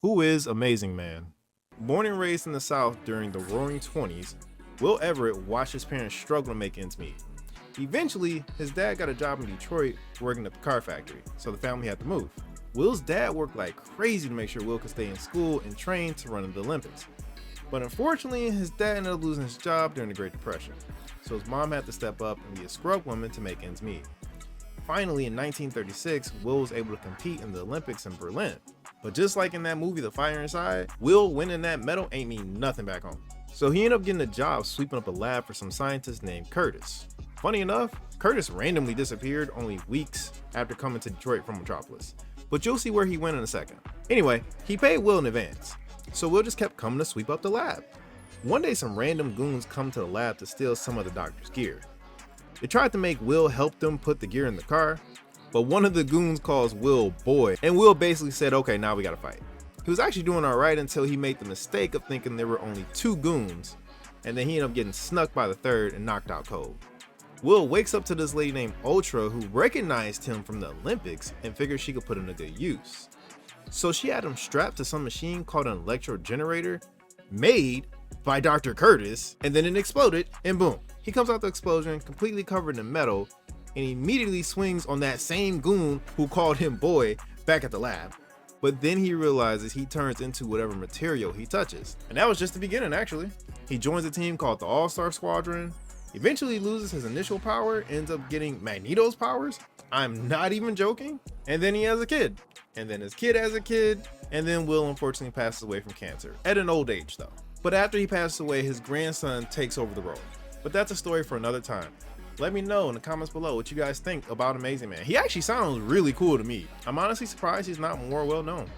Who is Amazing Man? Born and raised in the South during the Roaring '20s, Will Everett watched his parents struggle to make ends meet. Eventually, his dad got a job in Detroit working at the car factory, so the family had to move. Will's dad worked like crazy to make sure Will could stay in school and train to run in the Olympics. But unfortunately, his dad ended up losing his job during the Great Depression, so his mom had to step up and be a scrub woman to make ends meet. Finally, in 1936, Will was able to compete in the Olympics in Berlin. But just like in that movie, The Fire Inside, Will winning that medal ain't mean nothing back home. So he ended up getting a job sweeping up a lab for some scientist named Curtis. Funny enough, Curtis randomly disappeared only weeks after coming to Detroit from Metropolis. But you'll see where he went in a second. Anyway, he paid Will in advance, so Will just kept coming to sweep up the lab. One day some random goons come to the lab to steal some of the doctor's gear. They tried to make Will help them put the gear in the car, but one of the goons calls Will boy, and Will basically said, okay, now we gotta fight. He was actually doing alright until he made the mistake of thinking there were only two goons, and then he ended up getting snuck by the third and knocked out cold. Will wakes up to this lady named Ultra who recognized him from the Olympics and figured she could put him to good use. So she had him strapped to some machine called an electro generator made by Dr. Curtis, and then it exploded, and boom, he comes out the explosion completely covered in metal and immediately swings on that same goon who called him boy back at the lab. But then he realizes he turns into whatever material he touches. And that was just the beginning, actually. He joins a team called the All-Star Squadron, eventually loses his initial power, ends up getting Magneto's powers. I'm not even joking. And then he has a kid. And then his kid has a kid. And then Will unfortunately passes away from cancer. At an old age though. But after he passes away, his grandson takes over the role. But that's a story for another time. Let me know in the comments below what you guys think about Amazing Man. He actually sounds really cool to me. I'm honestly surprised he's not more well known.